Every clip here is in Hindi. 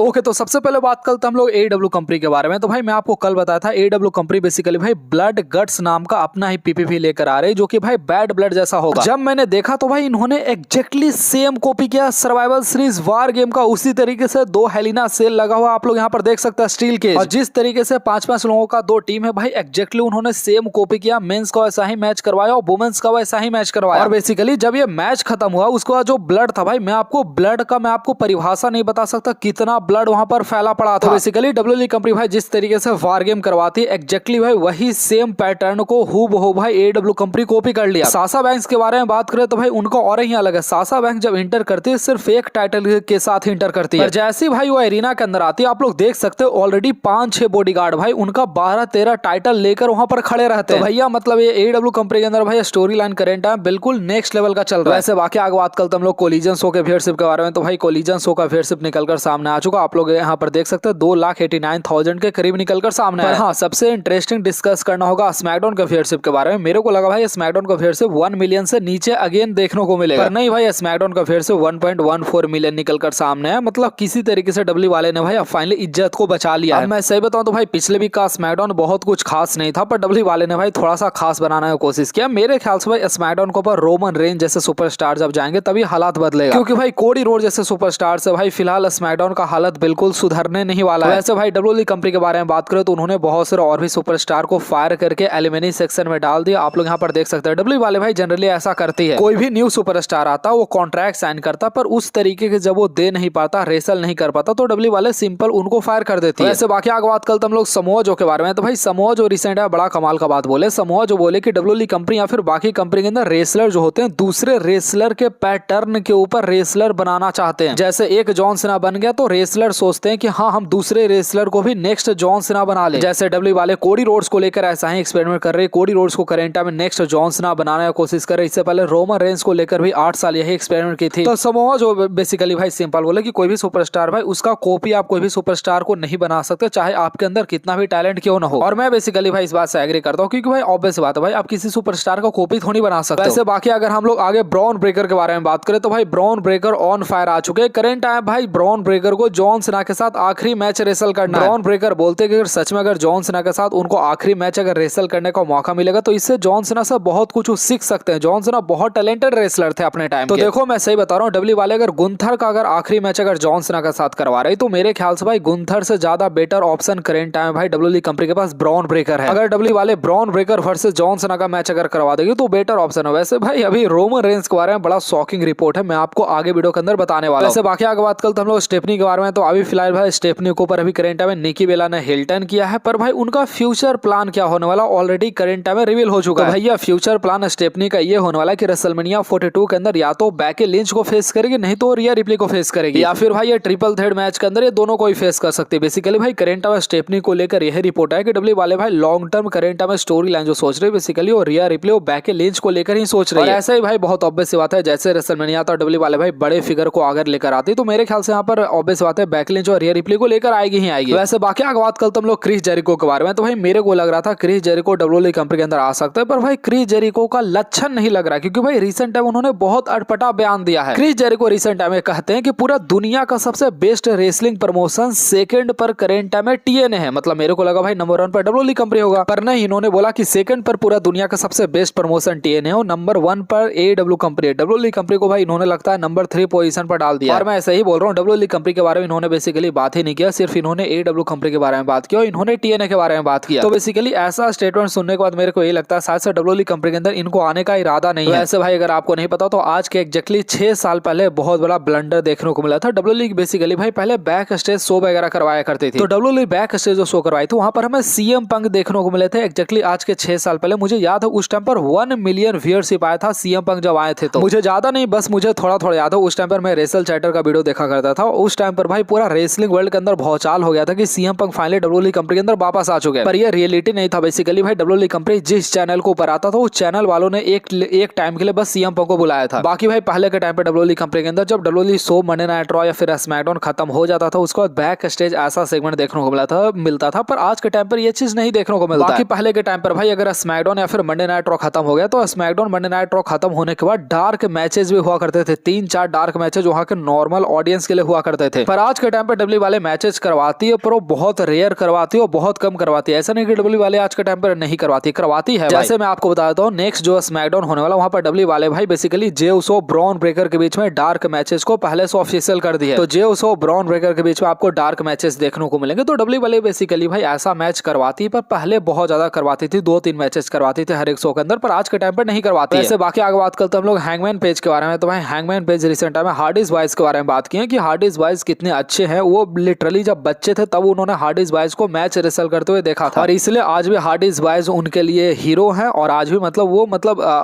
ओके तो सबसे पहले बात करते हम लोग AEW कंपनी के बारे में। तो भाई मैं आपको कल बताया था AEW कंपनी बेसिकली भाई ब्लड गट्स नाम का अपना ही पीपीवी लेकर आ रही है जो कि भाई बैड ब्लड जैसा होगा। जब मैंने देखा तो भाई इन्होंने एग्जैक्टली सेम कॉपी किया सर्वाइवल सीरीज वार गेम का, उसी तरीके से 2 हेलिना सेल लगा हुआ आप लोग यहाँ पर देख सकते हैं स्टील के, और जिस तरीके से 5-5 लोगों का 2 टीम है भाई एग्जैक्टली उन्होंने सेम कॉपी किया। मेंस का वैसा ही मैच करवाया और वुमेन्स का वैसा ही मैच करवाया। और बेसिकली जब ये मैच खत्म हुआ उसके बाद जो ब्लड था भाई मैं आपको परिभाषा नहीं बता सकता कितना ब्लड वहां पर फैला पड़ा था। तो बेसिकली WWE कंपनी भाई जिस तरीके से वार गेम करवाती है एग्जैक्टली भाई वही सेम पैटर्न को हूबहू भाई AEW कंपनी कॉपी कर लिया। साशा बैंक्स के बारे में बात करें तो भाई उनका और ही अलग है। साशा बैंक्स जब इंटर करती है सिर्फ एक टाइटल के साथ इंटर करती है, जैसे भाई वो एरिना के अंदर आती है आप लोग देख सकते हो ऑलरेडी 5-6 बॉडीगार्ड भाई उनका 12-13 टाइटल लेकर वहां पर खड़े रहते हैं। तो भैया मतलब ये AEW कंपनी के अंदर भाई स्टोरी लाइन करेंट है बिल्कुल नेक्स्ट लेवल का चल रहा है। वैसे बाकी आगे बात करते हम लोग कोलिजन शो के व्यूअरशिप के बारे में। तो भाई कोलिजन शो का व्यूअरशिप निकलकर सामने आ चुका, आप लोग यहाँ पर देख सकते हैं 2,89,000 के करीब निकलकर सामने आया। हाँ सबसे इंटरेस्टिंग डिस्कस करना होगा स्मैकडाउन का व्यूअरशिप के बारे में। मेरे को लगा भाई स्मैकडाउन का व्यूअरशिप 1 मिलियन से नीचे अगेन देखने को मिलेगा, पर नहीं भाई स्मैकडाउन का व्यूअरशिप 1.14 मिलियन निकलकर सामने है। मतलब किसी तरीके से डब्ल्यू वाले ने भाई फाइनली इज्जत को बचा लिया है। मैं सही बताऊं तो भाई पिछले वीक का स्मैकडाउन बहुत कुछ खास नहीं था, पर डब्ल्यू वाले ने भाई थोड़ा सा खास बनाने की कोशिश किया। मेरे ख्याल से भाई स्मैकडाउन के ऊपर रोमन रेंज जैसे सुपरस्टार जब जाएंगे तभी हालात बदलेगा, क्योंकि भाई कोडी रोड जैसे सुपरस्टार से भाई फिलहाल स्मैकडाउन का हालत बिल्कुल सुधरने नहीं वाला है। वैसे भाई WWE कंपनी के बारे में बात करें तो उन्होंने बहुत सारे और भी सुपरस्टार को फायर करके एलिमिनेशन सेक्शन में डाल दिया। आप लोग यहाँ पर देख सकते हैं WWE वाले भाई जनरली ऐसा करती है, कोई भी न्यू सुपरस्टार आता वो कॉन्ट्रैक्ट साइन करता पर उस तरीके के जब वो दे नहीं पाता रेसल नहीं कर पाता तो WWE वाले सिंपल उनको फायर कर देती है। वैसे बाकी आगे बात करते हम लोग समोआ जो के बारे में। तो भाई समोआ जो रिसेंट है बड़ा कमाल का बात बोले। समोआ जो बोले कि WWE कंपनी या फिर बाकी कंपनी के अंदर रेसलर जो होते हैं दूसरे रेसलर के पैटर्न के ऊपर रेसलर बनाना चाहते हैं। जैसे एक जॉन सीना बन गया तो रेसलर सोचते हैं कि हाँ हम दूसरे रेसलर को भी नेक्स्ट जॉन सीना बना ले। जैसे WWE वाले कोडी रोड्स को लेकर ऐसा ही एक्सपेरिमेंट कर रहे हैं। कोडी रोड्स को करंट टाइम में नेक्स्ट जॉन सीना बनाने की कोशिश कर रहे। इससे पहले रोमन रेंज को लेकर भी 8 साल यही एक्सपेरिमेंट की थी। तो समोआ जो बेसिकली भाई सिंपल बोले कि कोई भी सुपरस्टार भाई उसका कॉपी आप कोई भी सुपरस्टार को नहीं बना सकते चाहे आपके अंदर कितना भी टैलेंट क्यों ना हो। और मैं बेसिकली भाई इस बात से एग्री करता हूँ क्योंकि भाई ऑब्वियस बात है भाई आप किसी सुपरस्टार का कॉपी थोड़ी बना सकते। वैसे बाकी अगर हम लोग आगे ब्रॉन ब्रेकर के बारे में बात करें तो भाई ब्रॉन ब्रेकर ऑन फायर आ चुके हैं। करंट टाइम भाई ब्रॉन ब्रेकर को जॉन सीना के साथ आखिरी मैच रेसल करना है। ब्रॉन ब्रेकर बोलते हैं कि अगर सच में अगर जॉन सीना के साथ उनको आखिरी मैच अगर रेसल करने का मौका मिलेगा तो इससे जॉन सीना से बहुत कुछ सीख सकते हैं। जॉन सीना बहुत टैलेंटेड रेसलर थे अपने टाइम। तो देखो मैं सही बता रहा हूँ डब्ल्यू वाले अगर गुंथर का अगर आखिरी मैच अगर जॉन सीना के साथ करवा रहे तो मेरे ख्याल से भाई गुंथर से ज्यादा बेटर ऑप्शन करंट टाइम भाई डब्ल्यू कंपनी के पास ब्रॉन ब्रेकर है। अगर डब्ल्यू वाले Bron Breakker versus John Cena का मैच अगर करवा देगी तो बेटर ऑप्शन है। वैसे भाई अभी रोमन रेंज के बारे में बड़ा शॉकिंग रिपोर्ट है, मैं आपको आगे वीडियो के अंदर बताने वाला हूं। वैसे बाकी आगे बात करते हम लोग स्टेफनी के बारे में। तो अभी फिलहाल भाई स्टेफनी के ऊपर अभी करंट टाइम में निकी बेला ने हिल्टन किया है, पर भाई उनका फ्यूचर प्लान क्या होने वाला ऑलरेडी करंट टाइम में रिवील हो चुका है। भैया फ्यूचर प्लान स्टेफनी का ये होने वाला है कि रेसलमेनिया 42 के अंदर या तो बैकी लिंच को फेस करेगी नहीं तो रिया रिप्ली को फेस करेगी, या फिर भाई ये ट्रिपल थ्रेड मैच के अंदर ये दोनों को ही फेस कर सकते हैं। बेसिकली भाई करंट टाइम में स्टेफनी को लेकर यह रिपोर्ट है कि डब्ल्यू वाले भाई लॉन्ग टर्म करंट टाइम में स्टोरी लाइन जो सोच रहे हैं बेसिकली वो रिया रिप्ली और बैकी लिंच को लेकर ही सोच रहे हैं। ऐसा ही भाई बहुत ऑब्वियस बात है जैसे रेसलमेनिया तो डब्ल्यू वाले भाई बड़े फिगर को आगे लेकर आती तो मेरे ख्याल से यहाँ पर ऑब्वियस बात है बैकी लिंच और रिया रिप्ली को लेकर आएगी ही आएगी। वैसे बाकी आगे बात करते हम लोग क्रिस जेरिको के बारे में। तो भाई मेरे को लग रहा था क्रिस जेरिको डब्ल्यूडब्ल्यूई कंपनी के अंदर आ सकता है, पर भाई क्रिस जेरिको का लक्षण नहीं लग रहा क्योंकि भाई रिसेंट टाइम उन्होंने बहुत अटपटा बयान दिया है। क्रिस जेरिको रिसेंट टाइम में कहते हैं कि पूरा दुनिया का सबसे बेस्ट रेसलिंग प्रमोशन सेकंड पर करंट टाइम में TNA है। मतलब मेरे को लगा भाई नंबर 1 पर डब्ल्यूडब्ल्यूई कंपनी होगा, पर नहीं इन्होंने बोला कि सेकंड पर पूरा दुनिया का सबसे बेस्ट प्रमोशन TNA है और नंबर 1 पर AEW कंपनी है। डब्ल्यूडब्ल्यूई कंपनी को भाई इन्होंने लगता है नंबर 3 पोजीशन पर डाल दिया। और मैं ऐसा ही बोल रहा हूँ डब्ल्यूडब्ल्यूई कंपनी के बारे में इन्होंने बेसिकली बात ही नहीं किया, सिर्फ इन्होंने AEW कंपनी के बारे में बात किया और इन्होंने TNA के बारे में बात किया। तो बेसिकली ऐसा स्टेटमेंट सुनने के बाद मेरे को ये लगता है शायद से डब्ल्यूडब्ल्यूई कंपनी के अंदर इनको आने का इरादा नहीं है। वैसे भाई अगर आपको नहीं पता तो आज के एग्जैक्टली 6 साल पहले बहुत बड़ा ब्लंडर देखने को मिला था। डब्ल्यूडब्ल्यूई बेसिकली भाई पहले बैक स्टेज शो वगैरह करवाया करती थी। तो डब्ल्यूडब्ल्यूई बैक स्टेज जो शो करवाई थी वहां पर हमें CM पंक देखने को मिले थे एग्जैक्टली आज के 6 साल पहले। मुझे याद है उस टाइम पर 1 मिलियन व्यूअरशिप आया था CM पंक जब आए थे। तो मुझे ज्यादा नहीं बस मुझे थोड़ा याद है उस टाइम पर मैं रेसल चैटर का वीडियो देखा करता था। उस टाइम पर भाई पूरा रेसलिंग वर्ल्ड के अंदर भौचाल हो गया था कि CM पंक फाइनली डब्ल्यूडब्ल्यूई कंपनी के अंदर वापस आ चुके हैं, पर ये रियलिटी नहीं था। बेसिकली भाई डब्ल्यूडब्ल्यूई कंपनी जिस चैनल को ऊपर आता था उस चैनल वालों ने एक टाइम के लिए बस CM पंक को बुलाया था। बाकी भाई पहले के टाइम पे डब्ल्यूडब्ल्यूई कंपनी के अंदर जब WWE show Monday night raw या फिर स्मैकडाउन खत्म हो जाता था उसके बाद बैक स्टेज ऐसा सेगमेंट देखने को मिलता था, पर आज के टाइम पर ये चीज नहीं देखने को मिलता। बाकी पहले के टाइम पर भाई अगर स्मैकडाउन या फिर मंडे नाइट रॉ खत्म हो गया तो स्मैकडाउन मंडे नाइट रॉ खत्म होने के बाद डार्क मैचेस भी हुआ करते थे, 3-4 डार्क मैचेस वहां के नॉर्मल ऑडियंस के लिए हुआ करते थे। पर आज के टाइम पे डब्ल्यू वाले मैचेस करवाती है, पर वो बहुत रेयर करवाती है और बहुत कम करवाती है। ऐसा नहीं कि डब्ल्यू वाले आज के टाइम पर नहीं करवाती है। जैसे मैं आपको बताता हूँ नेक्स्ट जो स्मैकडाउन होने वाला, वहां पर डब्ल्यू वाले भाई बेसिकली जे उसो ब्रॉन ब्रेकर के बीच में डार्क मैचेस को पहले से ऑफिशियल कर दिया है। तो जे उसो ब्रॉन ब्रेकर के बीच में आपको डार्क मैचेस देखने को मिलेंगे। तो डब्ल्यू वाले बेसिकली भाई ऐसा मैच करवाती है, पर पहले बहुत ज्यादा करवाती थी, 2-3 मैचेस करवाती थी हर एक शो के अंदर, पर आज के टाइम पर नहीं करवाती है। बाकी आगे बात करते हम लोग हैंगमैन पेज के बारे में। तो भाई हैंगमैन पेज रिसेंट टाइम में हार्डीज बॉयज के बारे में बात किए कि हार्डीज बॉयज कितने अच्छे हैं। वो लिटरली जब बच्चे थे तब उन्होंने हार्डीज बॉयज को मैच रिसल करते हुए देखा था, और इसलिए आज भी हार्डीज बॉयज उनके लिए हीरो हैं और आज भी वो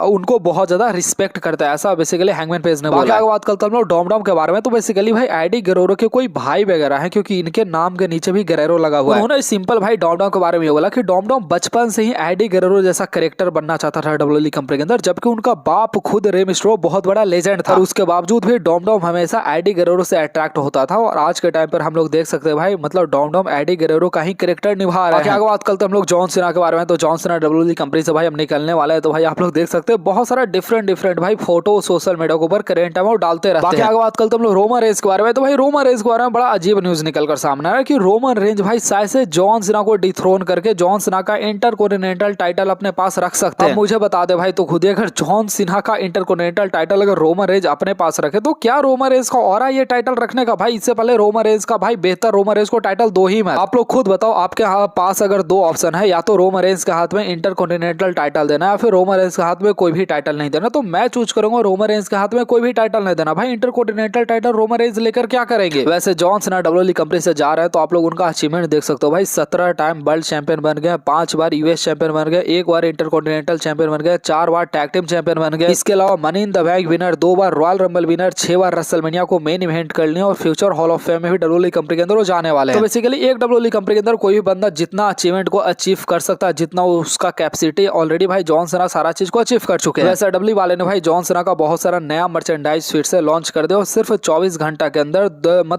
उनको बहुत ज्यादा रिस्पेक्ट करता है, ऐसा बेसिकली हैंगमैन पेज ने बोला। आगे बात करते हम लोग डॉम के बारे में। तो बेसिकली भाई एडी गुerrero के कोई भाई वगैरह है, क्योंकि इनके नाम के नीचे भी गुerrero लगा हुआ है। उन्होंने सिंपल भाई डॉम के बारे में बोला कि डॉम बचपन से ही एडी गुerrero जैसा कैरेक्टर बनना चाहता था डब्ल्यूडब्ल्यूई कंपनी के अंदर, जबकि उनका बाप खुद रे मिस्टेरियो बहुत बड़ा लेजेंड था, और उसके बावजूद भी डॉम हमेशा एडी गुerrero से अट्रैक्ट होता था। और आज के टाइम पर हम लोग देख सकते हैं भाई डॉम एडी गुerrero का ही कैरेक्टर निभा रहा है। आगे बात करते हैं हम लोग जॉन सीना के बारे में। तो जॉन सीना डब्ल्यूडब्ल्यूई कंपनी से भाई हम निकलने वाले हैं। तो भाई आप लोग देख सकते हैं बहुत सारा डिफरेंट भाई फोटो सोशल मीडिया के ऊपर करेंट टाइम और डालते रहते हैं। आगे बात करते हैं हम लोग रोमन रेंज के बारे में। तो भाई रोमन रेंज के बारे में बड़ा अजीब न्यूज निकल कर सामने आ रहा है कि रोमन रेंज भाई शायद से जॉन सीना को डिथ्रोन करके जॉन सीना का इंटरकॉन्टिनेंटल टाइटल अपने पास रख सकते हैं। मुझे बता दे भाई, तो खुद अगर जॉन सीना का इंटरकॉन्टिनेंटल टाइटल अगर रोमन रेंज अपने पास रखे तो क्या रोमन रेंज का और ये टाइटल रखने का? भाई इससे पहले रोमन रेंज का भाई बेहतर रोमन रेंज को टाइटल दो ही। मैं आप लोग खुद बताओ, आपके पास अगर दो ऑप्शन है, या तो रोमन रेंज के हाथ में इंटरकॉन्टिनेंटल टाइटल देना या फिर रोमन रेंज के हाथ में कोई भी टाइटल नहीं देना, तो मैं चूज करूंगा रोमन रेंज के हाथ में कोई भी टाइटल नहीं देना। भाई इंटरकॉन्टिनेंटल टाइटल रोमन रेंज लेकर क्या करेंगे? वैसे जॉन सीना डब्ल्यूडब्ल्यूई कंपनी से जा रहे हैं तो आप लोग उनका अचीवमेंट देख सकते हो भाई, 17 टाइम वर्ल्ड चैंपियन बन गए, 5 बार यूएस चैंपियन बन गए, 1 बार इंटरकॉन्टिनेंटल चैंपियन बन गए, 4 बार टैग टीम चैंपियन बन गए। इसके अलावा money in the bank winner, 2 bar royal rumble winner, 6 bar WrestleMania को मेन इवेंट कर लिया, और फ्यूचर हॉल ऑफ फेम में भी डब्ल्यूडब्ल्यूई कंपनी के अंदर वो जाने वाले हैं। तो बेसिकली एक डब्ल्यूडब्ल्यूई कंपनी के अंदर कोई भी बंदा जितना अचीवमेंट को अचीव कर सकता है, जितना उसका कैपेसिटी, ऑलरेडी भाई जॉन सीना सारा चीज को अचीव कर चुके हैं। वैसे डब्ल्यूडब्ल्यूई वाले ने भाई जॉन सीना का बहुत सारा नया मर्चेंडाइज फिर से लॉन्च कर दिया, और सिर्फ 24 घंटा के अंदर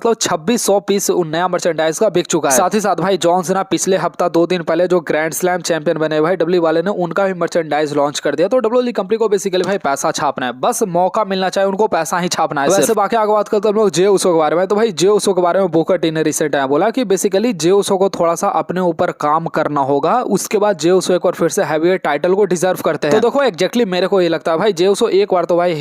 2600 पीस नया मर्चेंडाइज का बिक चुका है। साथ ही साथ भाई जॉन सीना पिछले हफ्ता 2 दिन पहले जो ग्रैंड स्लैम चैंपियन बने भाई डब्ल्यूडब्ल्यूई वाले ने उनका भी मर्चेंडाइज लॉन्च कर दिया। तो डब्ल्यूडब्ल्यूई कंपनी को बेसिकली भाई पैसा छापना है, बस मौका मिलना चाहिए उनको, पैसा ही छापना है। वैसे बाकी आगे बात करते हैं हम लोग जे उसो के बारे में। तो भाई जे उसो के बारे में बुकर टी ने रिसेंट टाइम बोला कि बेसिकली जे उसो को थोड़ा सा अपने ऊपर काम करना होगा, उसके बाद जे उसो एक बार फिर से हैवीवेट टाइटल को डिजर्व करते हैं। तो देखो एग्जैक्टली मेरे को ये लगता है भाई जे उसो एक बार तो भाई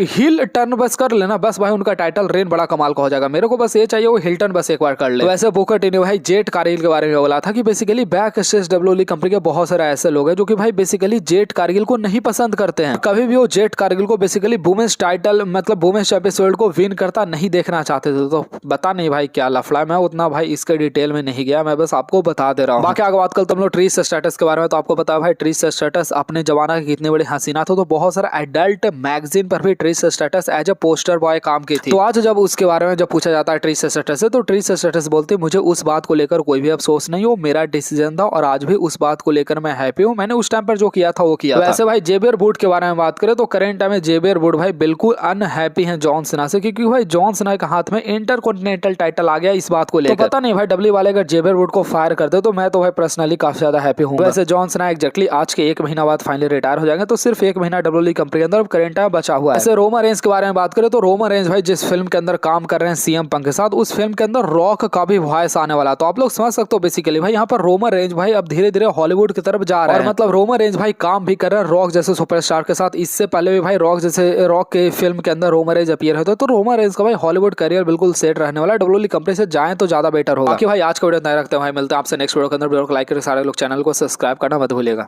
हिल टर्न बस कर लेना, बस भाई उनका टाइटल रेन बड़ा कमाल का हो जाएगा। मेरे को बस ये चाहिए वो हिल टर्न बस एक बार कर ले। वैसे बुकर टी ने भाई जेट कारगिल के बारे में बोला था कि basically back stage WWE company के बहुत सारे ऐसे लोग हैं जो कि भाई बेसिकली जेट कारगिल को नहीं पसंद करते हैं। कभी भी वो जेट कारगिल को basically women's title women's champions को विन करता नहीं देखना चाहते थे। तो बता नहीं भाई क्या लफड़ा, मैं उतना भाई इसके डिटेल में नहीं गया, मैं बस आपको बता दे रहा हूँ। बाकी आगे बात करते हम लोग ट्रिश स्ट्रैटस के बारे में। तो आपको पता है भाई ट्रिश स्ट्रैटस अपने जमाना की कितनी बड़ी हसीना था, तो बहुत सारा एडल्ट मैगजीन पर भी Trish Stratus as a poster boy काम की थी। तो आज जब उसके बारे में जब पूछा जाता है ट्रिश स्ट्रैटस से, तो ट्रिश स्ट्रैटस बोलती मुझे उस बात को लेकर कोई भी अफसोस नहीं हो, मेरा डिसीजन था और आज भी उस बात को लेकर मैं हैप्पी हूँ, मैंने उस टाइम पर जो किया था वो किया। वैसे भाई जेवियर वुड के बारे में बात करें तो करंट टाइम में जेवियर वुड भाई बिल्कुल अनहैप्पी हैं जॉन सीना से, क्योंकि भाई जॉन सीना के हाथ में इंटरकॉन्टिनेंटल टाइटल आ गया इस बात को लेकर। तो पता नहीं भाई डब्ल्यू वाले अगर जेवियर वुड को फायर कर दे तो मैं तो भाई पर्सनली काफी ज्यादा हैप्पी हूँ। वैसे जॉन सीना एग्जैक्टली आज के 1 महीना बाद फाइनली रिटायर हो जाएंगे, तो सिर्फ 1 महीना डब्ल्यूडब्ल्यूई कंपनी के अंदर करंट टाइम बचा हुआ है। वैसे रोमन रेंज के बारे में बात करें तो रोमन रेंज भाई जिस फिल्म के अंदर काम कर रहे हैं सीएम पंक के साथ, उस फिल्म के अंदर रॉक का भी वॉइस आने वाला। तो आप लोग समझ सकते हो बेसिकली भाई यहाँ पर रोमन रेंज भाई अब धीरे धीरे हॉलीवुड की तरफ जा रहे हैं, और रोमन रेंज भाई काम भी कर रहे हैं रॉक जैसे सुपरस्टार के साथ। इससे पहले भी भाई रॉक के फिल्म के अंदर रोमन रेंज अपीयर होते, तो रोमन रेंज का भाई हॉलीवुड करियर बिल्कुल सेट रहने वाला है। डब्ल्यूडब्ल्यूई कंपनी से जाएं तो ज्यादा बेटर होगा। बाकी भाई आज का वीडियो नहीं रखते हैं भाई, मिलते हैं आपसे नेक्स्ट वीडियो के अंदर। वीडियो को लाइक करके सारे लोग चैनल को सब्सक्राइब करना मत भूलिएगा।